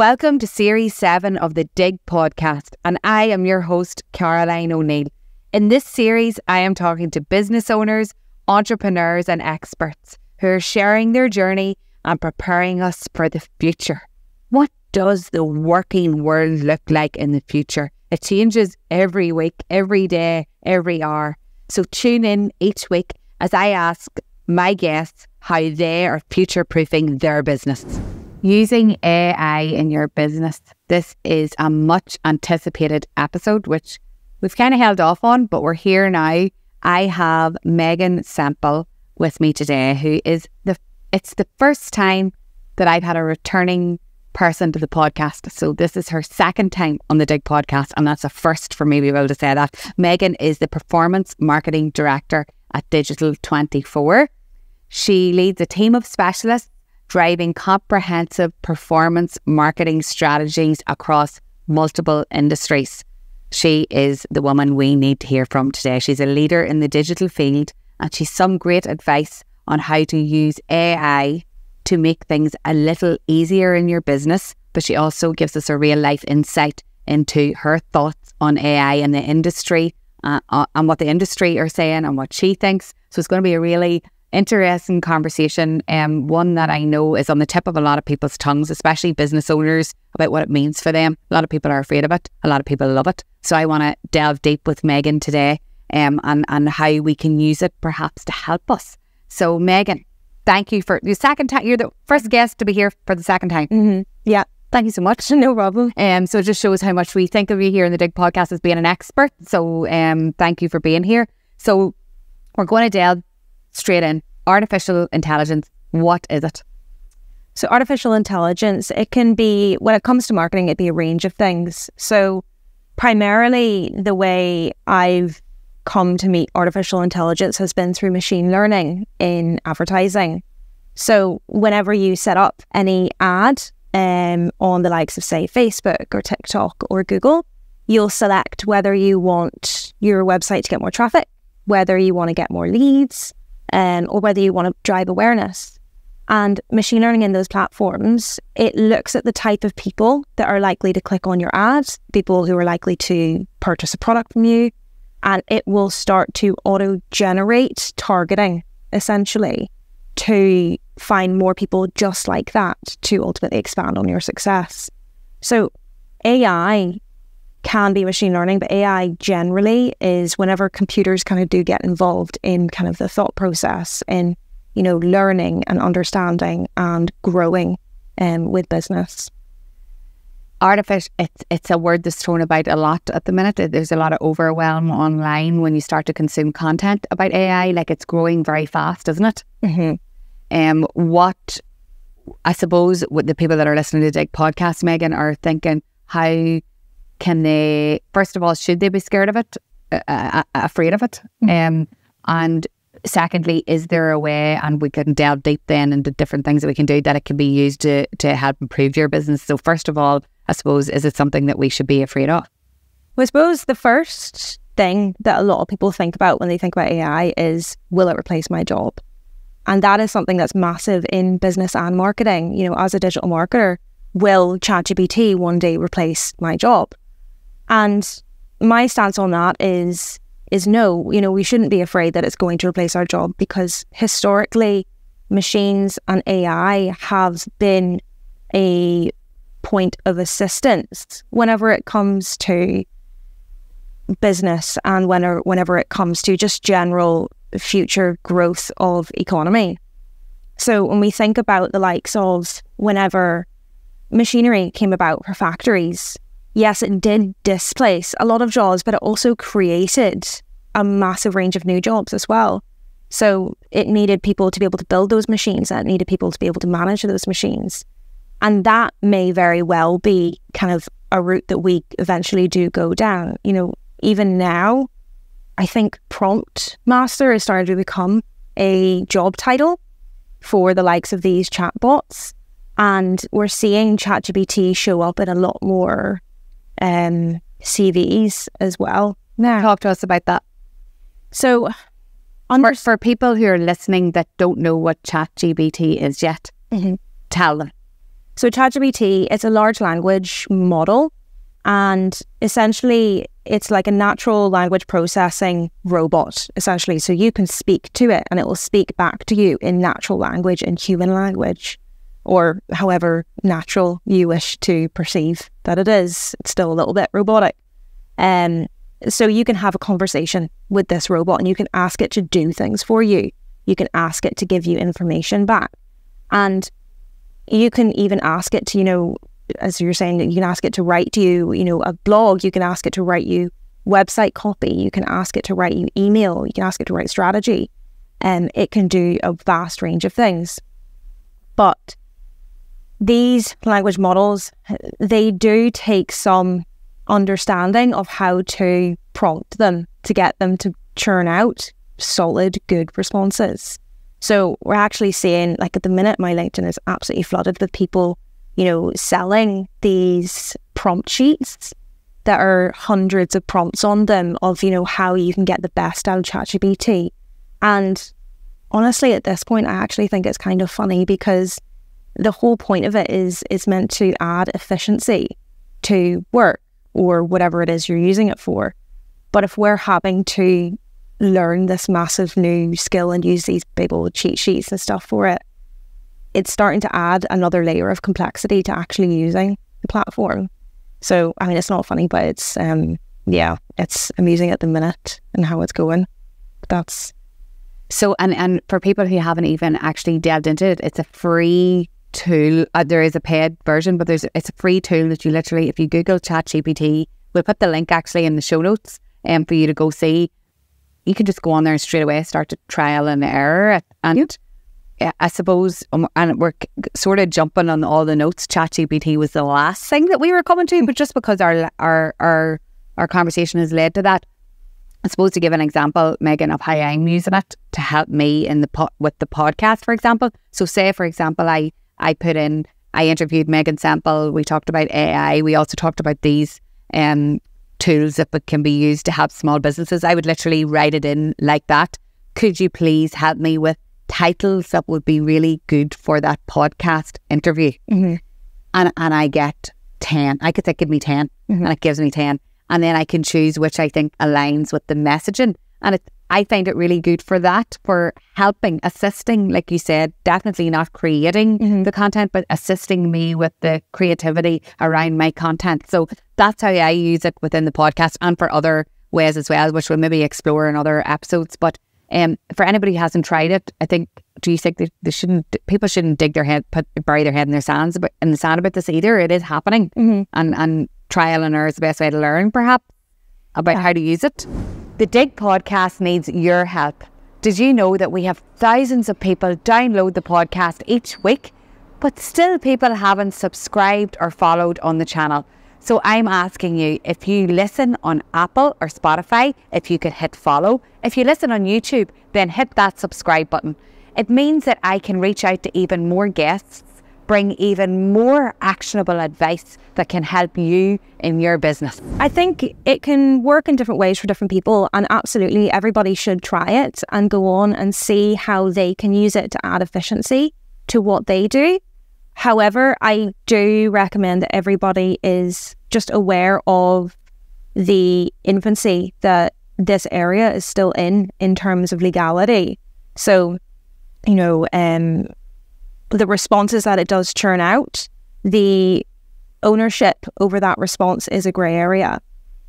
Welcome to Series 7 of the Digg Podcast, and I am your host, Caroline O'Neill. In this series, I am talking to business owners, entrepreneurs and experts who are sharing their journey and preparing us for the future. What does the working world look like in the future? It changes every week, every day, every hour. So tune in each week as I ask my guests how they are future-proofing their business. Using AI in your business. This is a much anticipated episode, which we've kind of held off on, but we're here now. I have Meghan Semple with me today, who is it's the first time that I've had a returning person to the podcast. So this is her second time on the Digg Podcast, and that's a first for me to be able to say that. Meghan is the Performance Marketing Director at Digital24. She leads a team of specialists driving comprehensive performance marketing strategies across multiple industries. She is the woman we need to hear from today. She's a leader in the digital field, and she's some great advice on how to use AI to make things a little easier in your business. But she also gives us a real life insight into her thoughts on AI and the industry, and what the industry are saying and what she thinks. So it's going to be a really interesting conversation, one that I know is on the tip of a lot of people's tongues, especially business owners, about what it means for them. A lot of people are afraid of it. A lot of people love it. So I want to delve deep with Meghan today, and how we can use it perhaps to help us. So Meghan, thank you for the second time. You're the first guest to be here for the second time. Mm-hmm. Yeah. Thank you so much. No problem. So it just shows how much we think of you here in the Digg Podcast as being an expert. So thank you for being here. So we're going to delve straight in. Artificial intelligence, what is it? So artificial intelligence, it can be, when it comes to marketing, it'd be a range of things. So primarily the way I've come to meet artificial intelligence has been through machine learning in advertising. So whenever you set up any ad on the likes of, say, Facebook or TikTok or Google, you'll select whether you want your website to get more traffic, whether you want to get more leads, or whether you want to drive awareness. And machine learning in those platforms, it looks at the type of people that are likely to click on your ads, people who are likely to purchase a product from you, and it will start to auto-generate targeting, essentially, to find more people just like that to ultimately expand on your success. So AI can be machine learning, but AI generally is whenever computers kind of do get involved in kind of the thought process and, you know, learning and understanding and growing with business. Artificial, it's a word that's thrown about a lot at the minute. There's a lot of overwhelm online when you start to consume content about AI. Like, it's growing very fast, isn't it? Mm-hmm. What I suppose what the people that are listening to the Digg Podcast, Meghan, are thinking, how can they, first of all, should they be scared of it, afraid of it? Mm-hmm. And secondly, is there a way, and we can delve deep then into different things that we can do, that it can be used to help improve your business? So first of all, I suppose, is it something that we should be afraid of? Well, I suppose the first thing that a lot of people think about when they think about AI is, will it replace my job? And that is something that's massive in business and marketing. You know, as a digital marketer, will ChatGPT one day replace my job? And my stance on that is no. You know, we shouldn't be afraid that it's going to replace our job, because historically machines and AI have been a point of assistance whenever it comes to business and whenever it comes to just general future growth of economy. So when we think about the likes of whenever machinery came about for factories, yes, it did displace a lot of jobs, but it also created a massive range of new jobs as well. So it needed people to be able to build those machines, and it needed people to be able to manage those machines. And that may very well be kind of a route that we eventually do go down. You know, even now, I think prompt master is starting to become a job title for the likes of these chatbots. And we're seeing ChatGPT show up in a lot more CVs as well. Now, talk to us about that. So, for people who are listening that don't know what ChatGPT is yet, mm-hmm. tell them. So ChatGPT, it's a large language model, and essentially it's like a natural language processing robot, essentially. So you can speak to it and it will speak back to you in natural language, in human language, or however natural you wish to perceive that it is. It's still a little bit robotic. So you can have a conversation with this robot and you can ask it to do things for you. You can ask it to give you information back. And you can even ask it to, you know, as you're saying, you can ask it to write you, you know, a blog. You can ask it to write you website copy. You can ask it to write you email. You can ask it to write strategy. And it can do a vast range of things. But these language models, they do take some understanding of how to prompt them to get them to churn out solid, good responses. So we're actually seeing, like at the minute, my LinkedIn is absolutely flooded with people, you know, selling these prompt sheets that are hundreds of prompts on them of, you know, how you can get the best out of ChatGPT. And honestly, at this point, I actually think it's kind of funny because the whole point of it is meant to add efficiency to work or whatever it is you're using it for. But if we're having to learn this massive new skill and use these big old cheat sheets and stuff for it, it's starting to add another layer of complexity to actually using the platform. So, I mean, it's not funny, but it's, yeah, it's amusing at the minute and how it's going. That's... So, and for people who haven't even actually delved into it, it's a free tool. There is a paid version, but it's a free tool that you literally, if you Google ChatGPT, we'll put the link actually in the show notes for you to go see. You can just go on there and straight away start to trial and error it. And I suppose, and we're sort of jumping on all the notes, ChatGPT was the last thing that we were coming to, but just because our conversation has led to that, I suppose to give an example, Meghan, of how I'm using it to help me in with the podcast, for example. So say, for example, I interviewed Meghan Semple. We talked about AI. We also talked about these tools that can be used to help small businesses. I would literally write it in like that. Could you please help me with titles that would be really good for that podcast interview? Mm-hmm. And I get 10. I could say, give me 10. Mm-hmm. And it gives me 10. And then I can choose which I think aligns with the messaging. And I find it really good for that, for helping, assisting, like you said, definitely not creating the content, but assisting me with the creativity around my content. So that's how I use it within the podcast and for other ways as well, which we'll maybe explore in other episodes. But for anybody who hasn't tried it, I think, do you think that people shouldn't dig their head, bury their head in the sand about this either? It is happening. And trial and error is the best way to learn, perhaps, about how to use it. The Digg Podcast needs your help. Did you know that we have thousands of people download the podcast each week, but still people haven't subscribed or followed on the channel? So I'm asking you, if you listen on Apple or Spotify, if you could hit follow. If you listen on YouTube, then hit that subscribe button. It means that I can reach out to even more guests, bring even more actionable advice that can help you in your business. I think it can work in different ways for different people, and absolutely everybody should try it and go on and see how they can use it to add efficiency to what they do. However, I do recommend that everybody is just aware of the infancy that this area is still in terms of legality. So, you know, the responses that it does churn out, the ownership over that response is a grey area.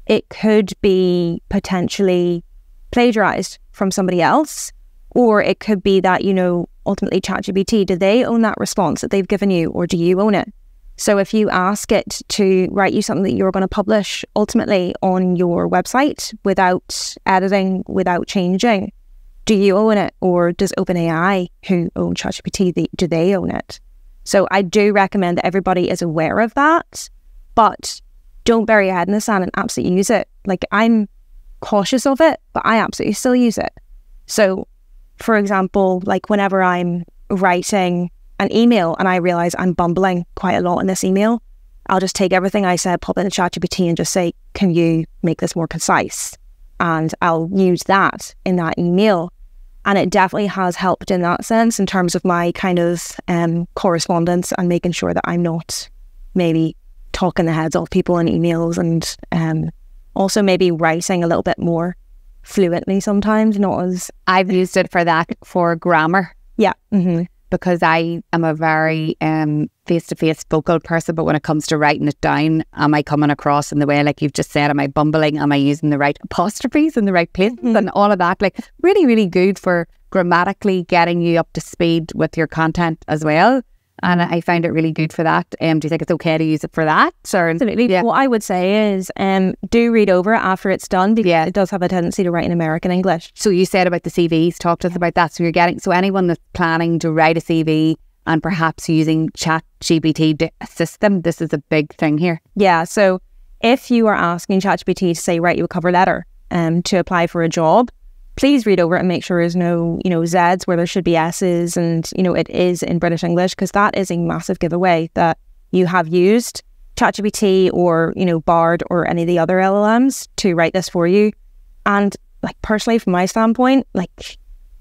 It could be potentially plagiarized from somebody else, or it could be that, you know, ultimately ChatGPT, do they own that response that they've given you, or do you own it? So if you ask it to write you something that you're going to publish ultimately on your website without editing, without changing, do you own it, or does OpenAI, who own ChatGPT, do they own it? So I do recommend that everybody is aware of that, but don't bury your head in the sand and absolutely use it. Like, I'm cautious of it, but I absolutely still use it. So, for example, like whenever I'm writing an email and I realize I'm bumbling quite a lot in this email, I'll just take everything I said, pop it in ChatGPT and just say, can you make this more concise? And I'll use that in that email. And it definitely has helped in that sense in terms of my kind of correspondence and making sure that I'm not maybe talking the heads off people in emails, and also maybe writing a little bit more fluently sometimes, not as... I've used it for that, for grammar. Yeah. Mm-hmm. Because I am a very face-to-face vocal person, but when it comes to writing it down, am I coming across in the way, like you've just said, am I bumbling? Am I using the right apostrophes in the right places and all of that? Like really, really good for grammatically getting you up to speed with your content as well. And I find it really good for that. Do you think it's okay to use it for that? Or, absolutely. Yeah. What I would say is do read over it after it's done, because it does have a tendency to write in American English. So you said about the CVs, talk to us about that. So anyone that's planning to write a CV and perhaps using ChatGPT to assist them, this is a big thing here. Yeah. So if you are asking ChatGPT to say, write you a cover letter to apply for a job, please read over it and make sure there's no, Zs where there should be S's, and, it is in British English, because that is a massive giveaway that you have used ChatGPT or, Bard or any of the other LLMs to write this for you. And like personally, from my standpoint, like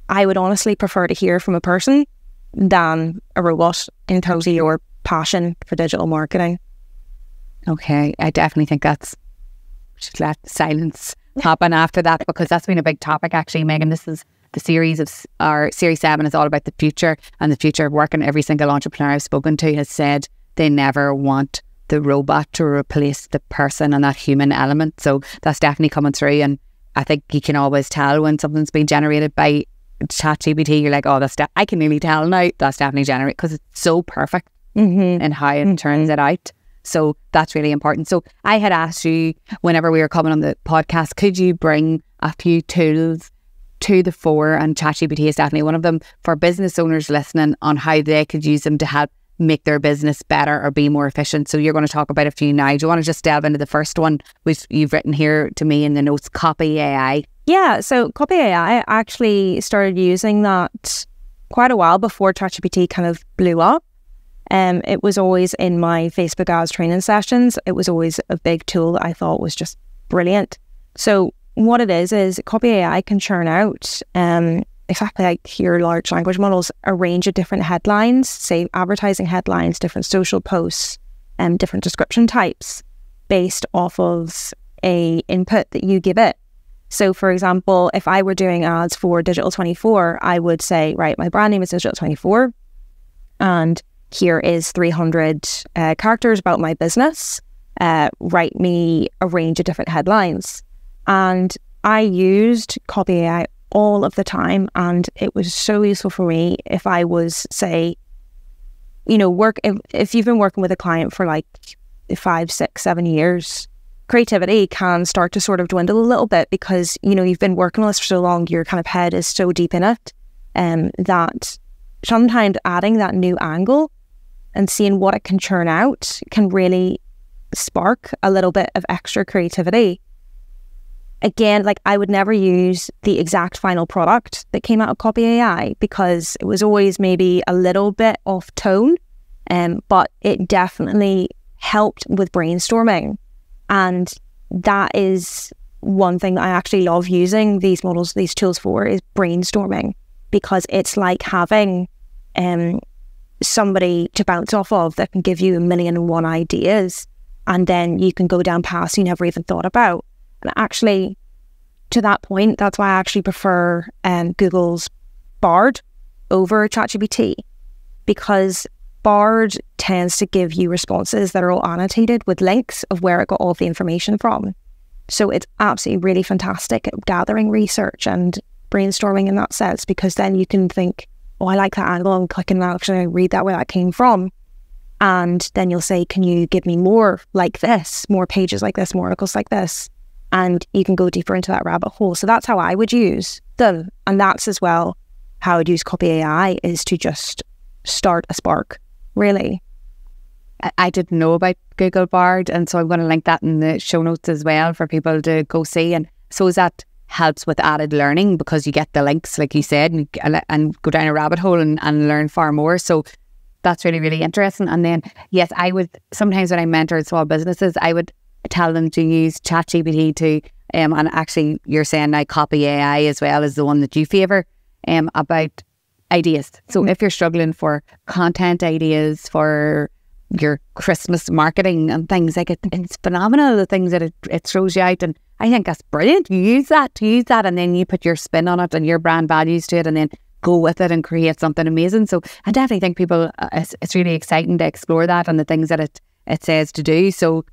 I would honestly prefer to hear from a person than a robot in terms of your passion for digital marketing. Okay, I definitely think should let silence happen after that, because that's been a big topic actually, Meghan. This is the series 7 is all about the future and the future of work, and every single entrepreneur I've spoken to has said they never want the robot to replace the person and that human element. So that's definitely coming through, and I think you can always tell when something's been generated by ChatGPT. You're like, oh, I can nearly tell now that's definitely generated, because it's so perfect in how it turns it out. So that's really important. So I had asked you whenever we were coming on the podcast, could you bring a few tools to the fore, and ChatGPT is definitely one of them, for business owners listening on how they could use them to help make their business better or be more efficient. So you're going to talk about a few now. Do you want to just delve into the first one, which you've written here to me in the notes, Copy AI? Yeah, so Copy AI, I actually started using that quite a while before ChatGPT kind of blew up. It was always in my Facebook ads training sessions. It was always a big tool that I thought was just brilliant. So what it is Copy AI can churn out, exactly like your large language models, a range of different headlines, say advertising headlines, different social posts, different description types based off of a input that you give it. So for example, if I were doing ads for Digital24, I would say, right, my brand name is Digital24, and here is 300 characters about my business. Write me a range of different headlines. And I used Copy AI all of the time, and it was so useful for me if I was, say, if you've been working with a client for like 5, 6, 7 years, creativity can start to sort of dwindle a little bit, because, you've been working on this for so long, your kind of head is so deep in it, that sometimes adding that new angle and seeing what it can churn out can really spark a little bit of extra creativity. Again, like I would never use the exact final product that came out of Copy AI, because it was always maybe a little bit off tone, but it definitely helped with brainstorming. And that is one thing that I actually love using these models, these tools for, is brainstorming, because it's like having somebody to bounce off of that can give you 1,000,001 ideas, and then you can go down paths you never even thought about. And actually, to that point, that's why I actually prefer Google's Bard over ChatGPT, because Bard tends to give you responses that are all annotated with links of where it got all the information from. So it's absolutely really fantastic at gathering research and brainstorming in that sense, because then you can think, oh, I like that angle, and click and actually read that where that came from. And then you'll say, can you give me more like this, more pages like this, more articles like this? And you can go deeper into that rabbit hole. So that's how I would use them. And that's as well how I'd use Copy AI, is to just start a spark, really. I didn't know about Google Bard, and so I'm going to link that in the show notes as well for people to go see. And so that helps with added learning, because you get the links, like you said, and go down a rabbit hole and learn far more. So that's really, really interesting. And then, yes, I would, sometimes when I mentor small businesses, I would tell them to use ChatGPT to, and actually you're saying now Copy AI as well is the one that you favour. about ideas. So if you're struggling for content ideas for your Christmas marketing and things, like it's phenomenal, the things that it throws you out. And I think that's brilliant. You use that and then you put your spin on it and your brand values to it and then go with it and create something amazing. So I definitely think people, it's really exciting to explore that and the things that it says to do. So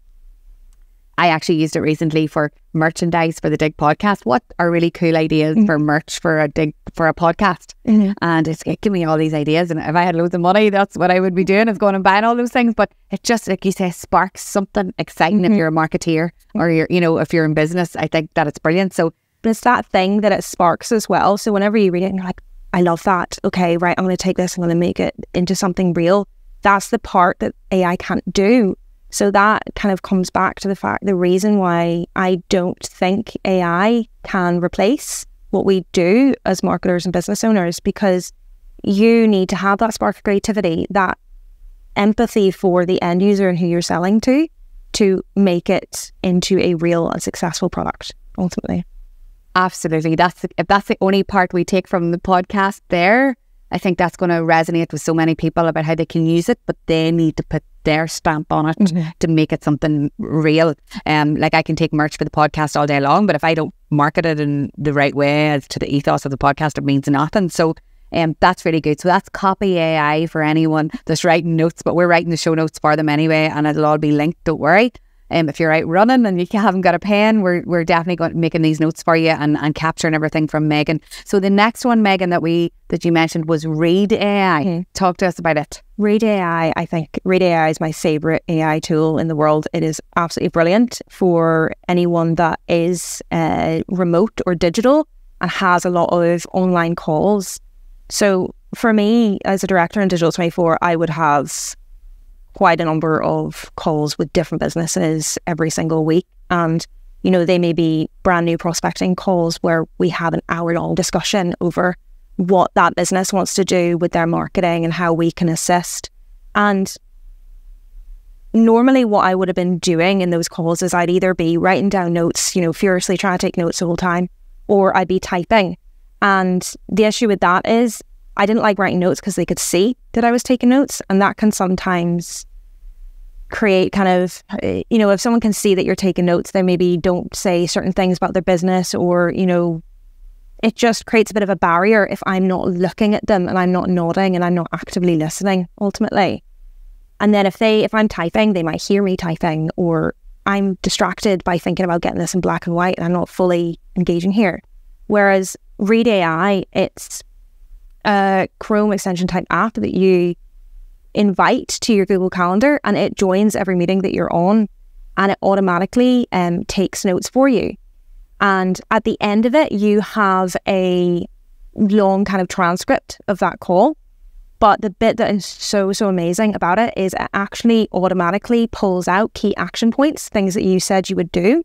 I actually used it recently for merchandise for the Digg podcast. What are really cool ideas for merch for a podcast? And it gave me all these ideas. And if I had loads of money, that's what I would be doing, is going and buying all those things. But it just, like you say, sparks something exciting if you're a marketeer or if you're in business. I think that it's brilliant. So it's that thing that it sparks as well. So whenever you read it and you're like, I love that. Okay, right, I'm going to take this, I'm going to make it into something real. That's the part that AI can't do. So that kind of comes back to the reason why I don't think AI can replace what we do as marketers and business owners, because you need to have that spark of creativity, that empathy for the end user and who you're selling to make it into a real and successful product, ultimately. Absolutely. If that's the only part we take from the podcast there, I think that's going to resonate with so many people about how they can use it, but they need to put their stamp on it to make it something real. Like I can take merch for the podcast all day long, but if I don't market it in the right way as to the ethos of the podcast, it means nothing. So that's really good. So that's Copy AI for anyone that's writing notes, but we're writing the show notes for them anyway, and it'll all be linked, don't worry. If you're out running and you haven't got a pen, we're definitely making these notes for you and capturing everything from Meghan. So the next one, Meghan, that you mentioned was Read AI. Talk to us about it. Read AI. I think Read AI is my favourite AI tool in the world. It is absolutely brilliant for anyone that is remote or digital and has a lot of online calls. So for me, as a director in Digital24, I would have quite a number of calls with different businesses every single week. And, they may be brand new prospecting calls where we have an hour-long discussion over what that business wants to do with their marketing and how we can assist. And normally what I would have been doing in those calls is I'd either be writing down notes, furiously trying to take notes the whole time, or I'd be typing. And the issue with that is I didn't like writing notes because they could see that I was taking notes, and that can sometimes create kind of, if someone can see that you're taking notes, they maybe don't say certain things about their business, or, it just creates a bit of a barrier if I'm not looking at them and I'm not nodding and I'm not actively listening, ultimately. And then if I'm typing, they might hear me typing, or I'm distracted by thinking about getting this in black and white and I'm not fully engaging here. Whereas Read AI, it's a Chrome extension type app that you invite to your Google Calendar, and it joins every meeting that you're on, and it automatically takes notes for you. And at the end of it, you have a long kind of transcript of that call. But the bit that is so amazing about it is it actually automatically pulls out key action points, things that you said you would do.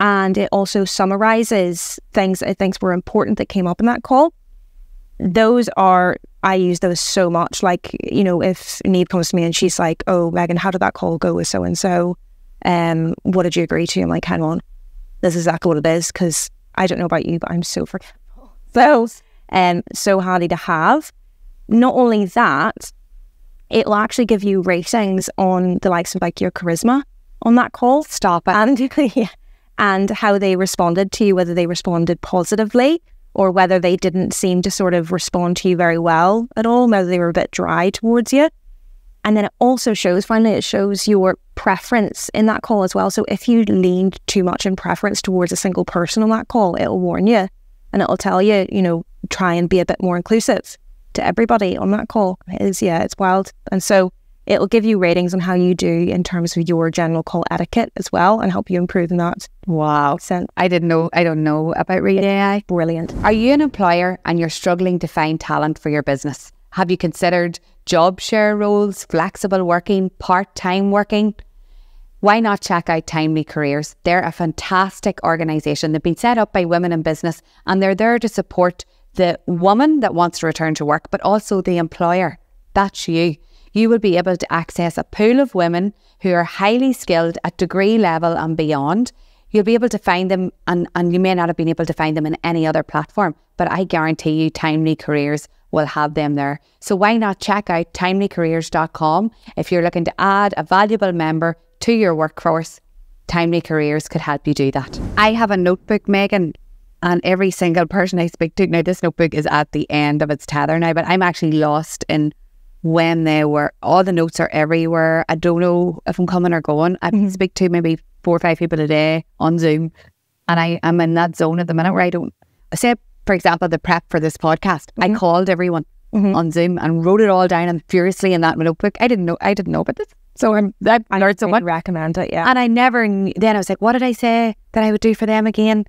And it also summarizes things that it thinks were important that came up in that call. I use those so much. Like, if Neve comes to me and she's like, oh, Meghan, how did that call go with so-and-so? What did you agree to? I'm like, hang on, this is exactly what it is, because I don't know about you, but I'm so forgetful. So handy to have. Not only that, it'll actually give you ratings on the likes of like your charisma on that call. Stop it. And how they responded to you, whether they responded positively or whether they didn't seem to sort of respond to you very well at all, whether they were a bit dry towards you. And then it also shows your preference in that call as well. So if you leaned too much in preference towards a single person on that call, it'll warn you and it'll tell you, try and be a bit more inclusive to everybody on that call. It's wild. And so it'll give you ratings on how you do in terms of your general call etiquette as well, and help you improve in that. Wow. I don't know about Read AI. Brilliant. Are you an employer and you're struggling to find talent for your business? Have you considered job share roles, flexible working, part-time working? Why not check out Timely Careers? They're a fantastic organisation. They've been set up by women in business, and they're there to support the woman that wants to return to work, but also the employer. That's you. You will be able to access a pool of women who are highly skilled at degree level and beyond. you'll be able to find them, and you may not have been able to find them in any other platform, but I guarantee you Timely Careers will have them there. So why not check out timelycareers.com if you're looking to add a valuable member to your workforce. Timely Careers could help you do that. I have a notebook, Meghan, and every single person I speak to, now this notebook is at the end of its tether now, but I'm actually lost in when they were. All the notes are everywhere. I don't know if I'm coming or going. I speak to maybe 4 or 5 people a day on Zoom, and I'm in that zone at the minute where I don't say, for example, the prep for this podcast. I called everyone on Zoom and wrote it all down and furiously in that notebook. I didn't know about this. So I learned so much. Recommend it, yeah. And I never knew. Then I was like, what did I say that I would do for them again?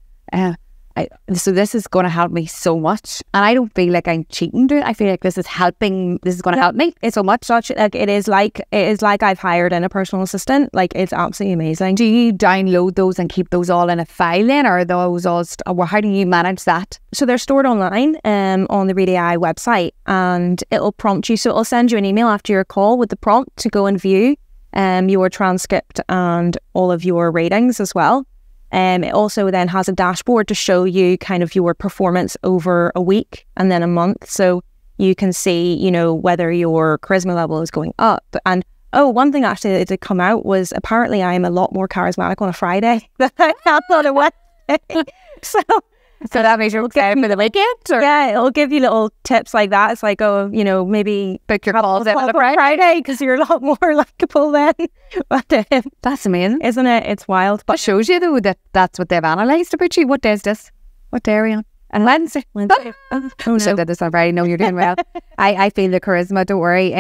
So this is going to help me so much, and I don't feel like I'm cheating to it. I feel like this is helping. This is going to help me so much. Such like it is like I've hired in a personal assistant. Like, it's absolutely amazing. Do you download those and keep those all in a file then, or are those all? How do you manage that? So they're stored online on the Read AI website, and it'll prompt you. So it'll send you an email after your call with the prompt to go and view your transcript and all of your ratings as well. It also then has a dashboard to show you kind of your performance over a week and then a month. So you can see, you know, whether your charisma level is going up. And one thing actually that did come out was apparently I am a lot more charismatic on a Friday than I am on a Wednesday. So that means you're okay for the weekend? Or? Yeah, it'll give you little tips like that. It's like, maybe book your calls out on a Friday because you're a lot more likable then. But that's amazing, isn't it? It's wild. But it shows you though that that's what they've analysed about you. What day is this? What day are we on? And Wednesday. Oh, no. So that this on Friday. No, you're doing well. I feel the charisma. Don't worry.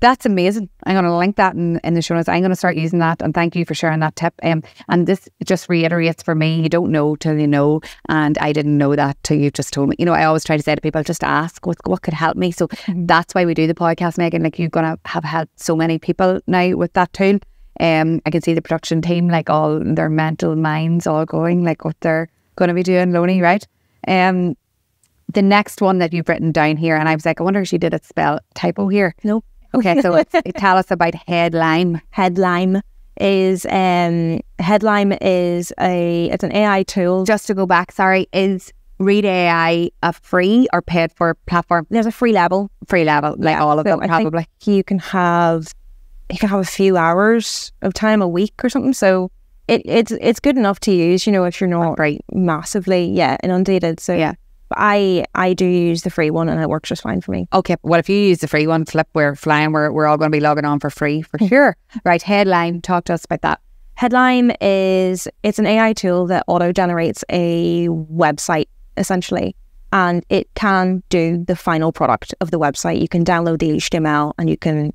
That's amazing. I'm going to link that in the show notes. I'm going to start using that, and thank you for sharing that tip. And this just reiterates for me, you don't know till you know, and I didn't know that till you just told me. You know, I always try to say to people, just ask what could help me. So that's why we do the podcast, Meghan. Like, you're going to have helped so many people now with that tool. I can see the production team, like all their mental minds all going, like what they're going to be doing, Loney, right? The next one that you've written down here, and I was like, I wonder if she did a spell typo here. No. Okay, so tell us about Headlime. Headlime is an AI tool. Just to go back, sorry, is Read AI a free or paid for platform? There's a free level, like all of them probably. You can have a few hours of time a week or something. So it's good enough to use, you know, if you're not massively inundated. So yeah. But I do use the free one and it works just fine for me. Okay, well, if you use the free one, we're flying. We're all going to be logging on for free for sure. Right, Headlime, talk to us about that. Headlime it's an AI tool that auto-generates a website, essentially. And it can do the final product of the website. You can download the HTML and you can,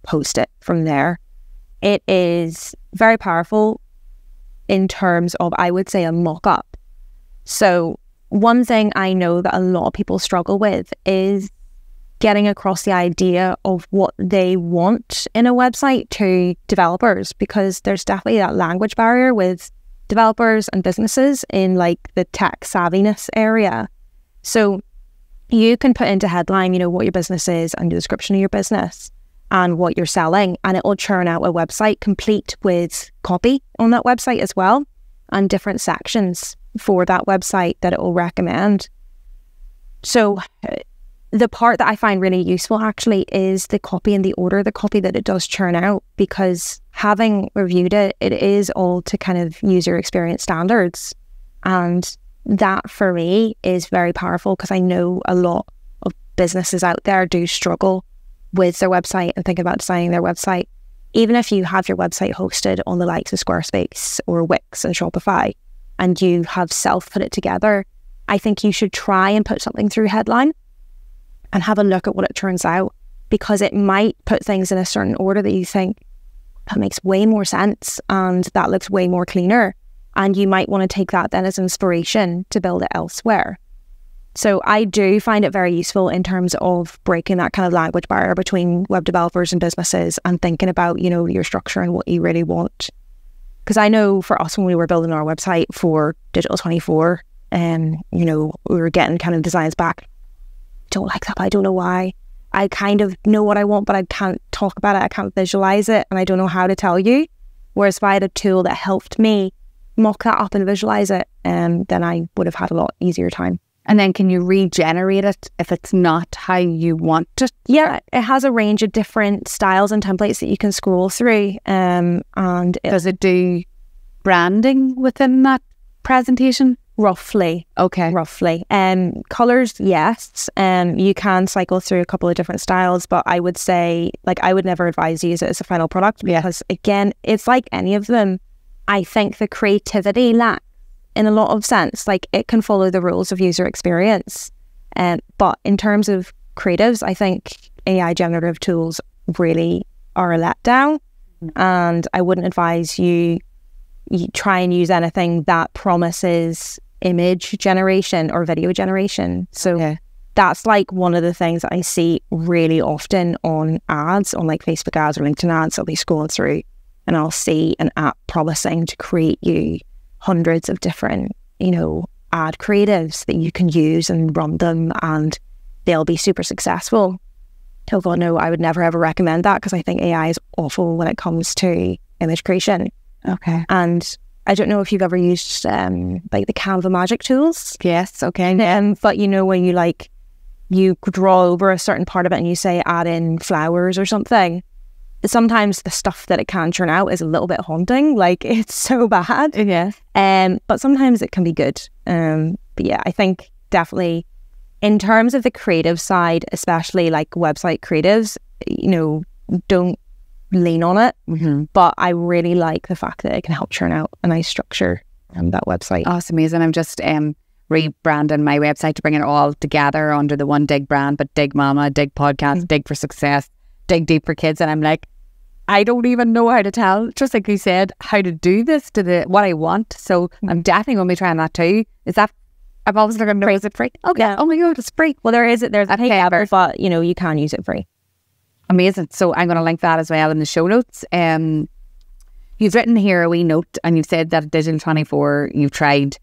post it from there. It is very powerful in terms of, I would say, a mock-up. So one thing I know that a lot of people struggle with is getting across the idea of what they want in a website to developers, because there's definitely that language barrier with developers and businesses in like the tech savviness area. So you can put into Headlime, what your business is and the description of your business and what you're selling, and it will churn out a website complete with copy on that website as well, and different sections for that website that it will recommend. So the part that I find really useful actually is the copy and the order, the copy that it does churn out, because having reviewed it, it is all to kind of user experience standards. And that for me is very powerful, because I know a lot of businesses out there do struggle with their website and thinking about designing their website. Even if you have your website hosted on the likes of Squarespace or Wix and Shopify, and you have put it together, I think you should try and put something through Headline and have a look at what it turns out, because it might put things in a certain order that you think that makes way more sense and that looks way more cleaner. And you might want to take that then as inspiration to build it elsewhere. So I do find it very useful in terms of breaking that kind of language barrier between web developers and businesses and thinking about, your structure and what you really want. Because I know for us, when we were building our website for Digital24, we were getting kind of designs back. Don't like that, but I don't know why. I kind of know what I want, but I can't talk about it. I can't visualize it, and I don't know how to tell you. Whereas if I had a tool that helped me mock that up and visualize it, then I would have had a lot easier time. And then can you regenerate it if it's not how you want it? Yeah, it has a range of different styles and templates that you can scroll through. And does it do branding within that presentation? Roughly. Okay. Roughly. Colours, yes. You can cycle through a couple of different styles, but I would say, like, I would never advise to use it as a final product because, again, it's like any of them. I think the creativity lacks in a lot of sense. Like, it can follow the rules of user experience. But in terms of creatives, I think AI generative tools really are a letdown. And I wouldn't advise you try and use anything that promises image generation or video generation. So that's like one of the things that I see really often on ads, on like Facebook ads or LinkedIn ads. I'll be scrolling through and I'll see an app promising to create you hundreds of different, ad creatives that you can use and run them, and they'll be super successful. Oh God, no, I would never ever recommend that, because I think AI is awful when it comes to image creation. Okay. And I don't know if you've ever used like the Canva magic tools. Yes, okay. But when you draw over a certain part of it and you say add in flowers or something, sometimes the stuff that it can churn out is a little bit haunting. Like, it's so bad. Yes. But sometimes it can be good. But yeah, I think definitely in terms of the creative side, especially like website creatives, don't lean on it. But I really like the fact that it can help churn out a nice structure that website. Oh, it's amazing. I'm just rebranding my website to bring it all together under the one Digg brand, but Digg Mama, Digg Podcast, Digg for Success, Dig Deep for Kids. And I'm like, I don't even know how to tell, just like you said, how to do this to what I want. So I'm definitely going to be trying that too. Is that, I've always looking to, is it free? Okay. Yeah. Oh my God, it's free. Well, there's a pay app, but you can use it free. Amazing. So I'm going to link that as well in the show notes. You've written here a wee note, and you've said that at Digital24 you've tried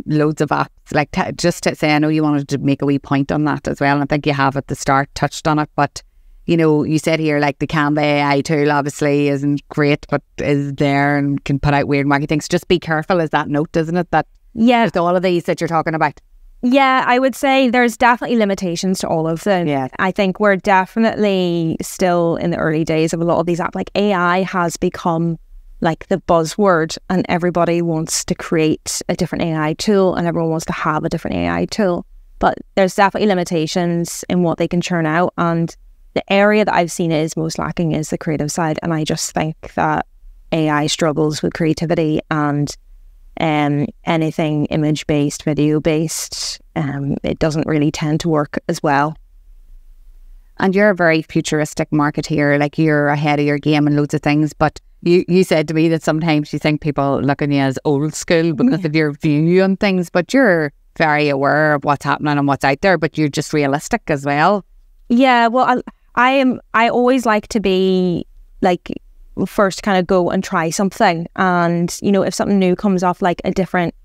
loads of apps. Like, just to say, I know you wanted to make a wee point on that as well, and I think you have at the start touched on it, but you said here, like, the Canva AI tool obviously isn't great, but is there and can put out weird marketing. So just be careful, is that note, isn't it? That with all of these that you're talking about. Yeah, I would say there's definitely limitations to all of them. Yeah. I think we're definitely still in the early days of a lot of these apps. Like, AI has become like the buzzword, and everybody wants to create a different AI tool, and everyone wants to have a different AI tool. But there's definitely limitations in what they can churn out. And the area that I've seen it is most lacking is the creative side. And I just think that AI struggles with creativity, and anything image-based, video-based, it doesn't really tend to work as well. And you're a very futuristic marketeer, like, you're ahead of your game in loads of things, but you said to me that sometimes you think people look at you as old school because of your view on things, but you're very aware of what's happening and what's out there, but you're just realistic as well. Yeah, well, I always like to be like, first kind of go and try something, and if something new comes off, like a different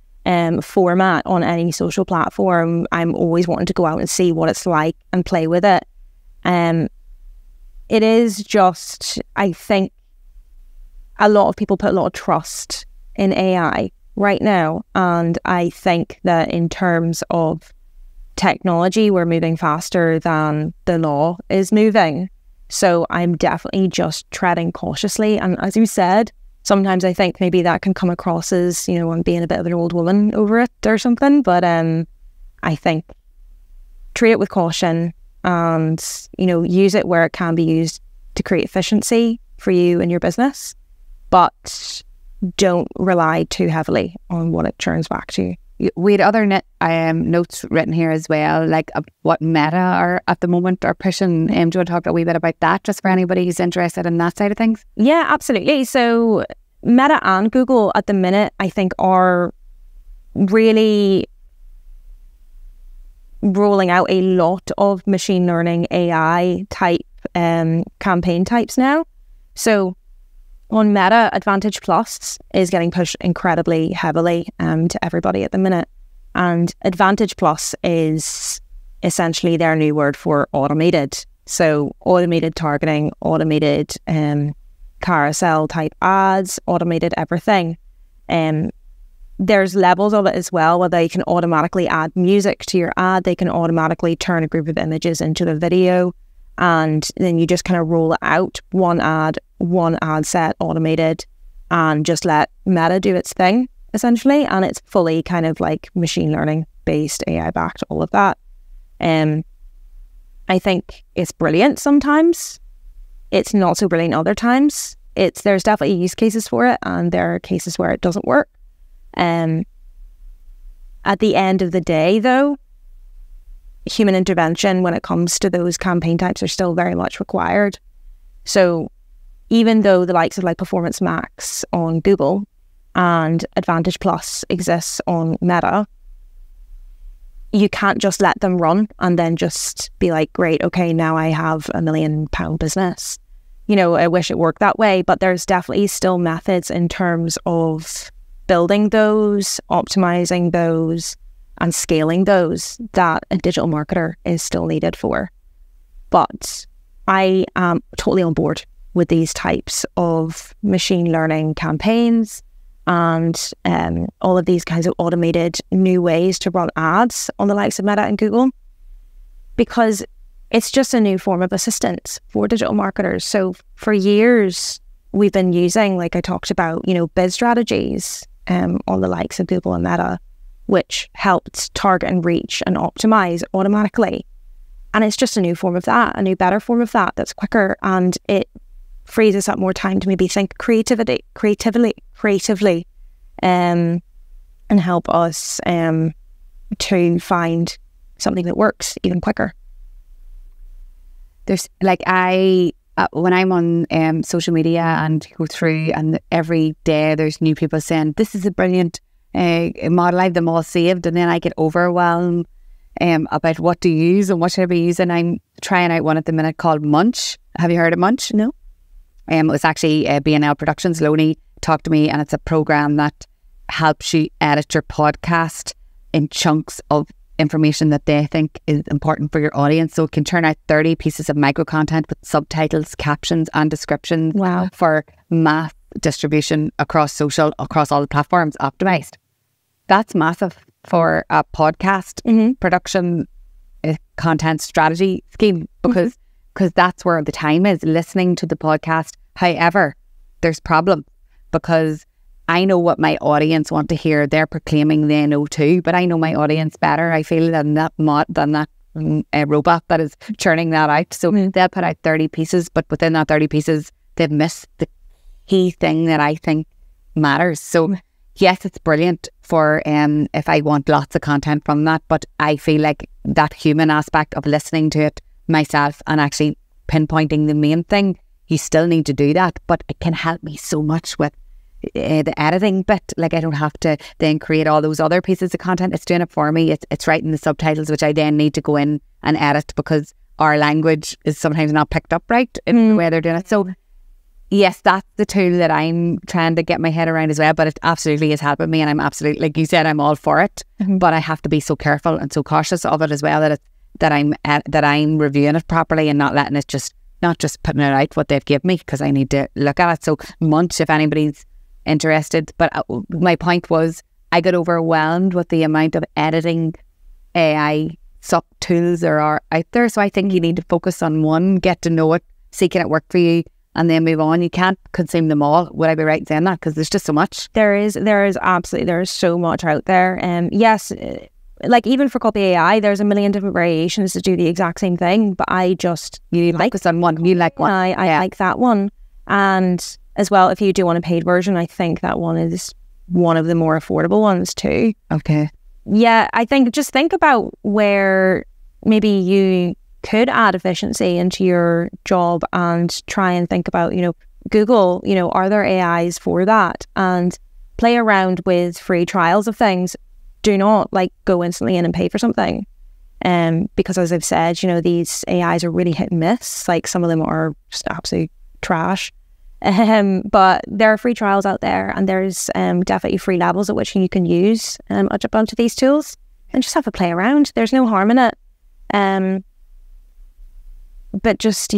format on any social platform, I'm always wanting to go out and see what it's like and play with it. It is just, I think a lot of people put a lot of trust in AI right now, and I think that in terms of technology, we're moving faster than the law is moving. So I'm definitely just treading cautiously. And as you said, sometimes I think maybe that can come across as, I'm being a bit of an old woman over it or something. But I think treat it with caution, and, use it where it can be used to create efficiency for you and your business. But don't rely too heavily on what it churns back to you. We had other notes written here as well, like what Meta are at the moment are pushing. Do you want to talk a wee bit about that, just for anybody who's interested in that side of things? Yeah, absolutely. So Meta and Google at the minute, I think, are really rolling out a lot of machine learning AI type campaign types now. So on Meta, Advantage Plus is getting pushed incredibly heavily to everybody at the minute. And Advantage Plus is essentially their new word for automated. So automated targeting, automated carousel type ads, automated everything. there's levels of it as well, where they can automatically add music to your ad. They can automatically turn a group of images into the video. And then you just kind of roll it out, one ad set, automated, and just let Meta do its thing, essentially. And it's fully kind of like machine learning based, AI backed, all of that. I think it's brilliant sometimes. It's not so brilliant other times. There's definitely use cases for it, and there are cases where it doesn't work. At the end of the day, though, human intervention when it comes to those campaign types are still very much required. So even though the likes of like Performance Max on Google and Advantage Plus exists on Meta, you can't just let them run and then just be like, great, okay, now I have £1 million business. You know, I wish it worked that way, but there's definitely still methods in terms of building those, optimizing those, and scaling those that a digital marketer is still needed for. But I am totally on board with these types of machine learning campaigns and all of these kinds of automated new ways to run ads on the likes of Meta and Google, because it's just a new form of assistance for digital marketers. So for years, we've been using, like I talked about, bid strategies on the likes of Google and Meta, which helped target and reach and optimize automatically. And it's just a new form of that, a new better form of that that's quicker, and it frees us up more time to maybe think creatively, and help us to find something that works even quicker. There's like when I'm on social media and go through, and every day there's new people saying this is a brilliant model, I have them all saved, and then I get overwhelmed about what to use and what should I be using. I'm trying out one at the minute called Munch. Have you heard of Munch? No. It was actually B&L Productions. Loney talked to me, and it's a program that helps you edit your podcast in chunks of information that they think is important for your audience. So it can turn out 30 pieces of micro content with subtitles, captions and descriptions. Wow. For mass distribution across social, across all the platforms, optimized. That's massive for a podcast production content strategy scheme, because that's where the time is, listening to the podcast. However, there's problem, because I know what my audience want to hear. They're proclaiming they know too, but I know my audience better, I feel, than that robot that is churning that out. So they'll put out 30 pieces, but within that 30 pieces, they've missed the key thing that I think matters. So yes, it's brilliant for if I want lots of content from that, but I feel like that human aspect of listening to it myself and actually pinpointing the main thing, you still need to do that, but it can help me so much with the editing bit. Like, I don't have to then create all those other pieces of content. It's doing it for me. It's writing the subtitles, which I then need to go in and edit, because our language is sometimes not picked up right in the way they're doing it. So yes, that's the tool that I'm trying to get my head around as well, but it absolutely is helping me, and I'm absolutely, like you said, I'm all for it, but I have to be so careful and so cautious of it as well, that I'm reviewing it properly and not letting it not just putting it out what they've given me, because I need to look at it. So Munch, if anybody's interested. But my point was, I got overwhelmed with the amount of editing AI sub tools there are out there. So I think you need to focus on one, get to know it, see can it work for you, and then move on. You can't consume them all. Would I be right in saying that? Because there's just so much. There is so much out there. And yes, like even for copy AI, there's a million different variations to do the exact same thing. But you focus on one. You like one. I like that one. And as well, if you do want a paid version, I think that one is one of the more affordable ones too. Okay. Yeah, I think just think about where maybe you could add efficiency into your job, and try and think about, Google, are there AIs for that? And play around with free trials of things. Do not go instantly in and pay for something. Because as I've said, these AIs are really hit and miss. Like, some of them are just absolute trash. But there are free trials out there, and there's definitely free levels at which you can use a bunch of these tools, and just have a play around. There's no harm in it. But just,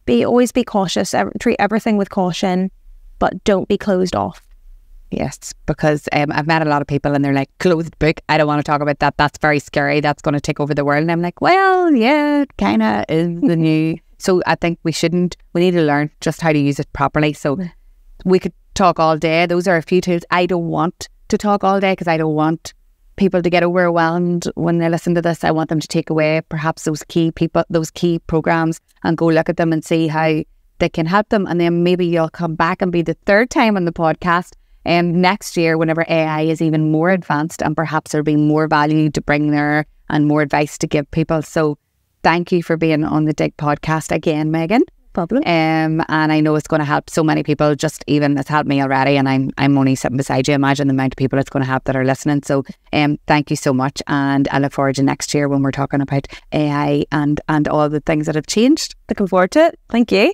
always be cautious. Treat everything with caution, but don't be closed off. Yes, because I've met a lot of people and they're like, closed book, I don't want to talk about that. That's very scary. That's going to take over the world. And I'm like, well, yeah, it kind of is the new. So I think we need to learn just how to use it properly. So we could talk all day. Those are a few tools. I don't want to talk all day because I don't want people to get overwhelmed when they listen to this. I want them to take away perhaps those key programs and go look at them and see how they can help them. And then maybe you'll come back and be the third time on the podcast next year whenever AI is even more advanced, and perhaps there'll be more value to bring there and more advice to give people. So thank you for being on the Digg podcast again, Meghan. Problem. And I know it's going to help so many people. Just even it's helped me already, and I'm only sitting beside you. Imagine the amount of people it's going to help that are listening. So thank you so much, and I look forward to next year when we're talking about AI and all the things that have changed. Looking forward to it. Thank you.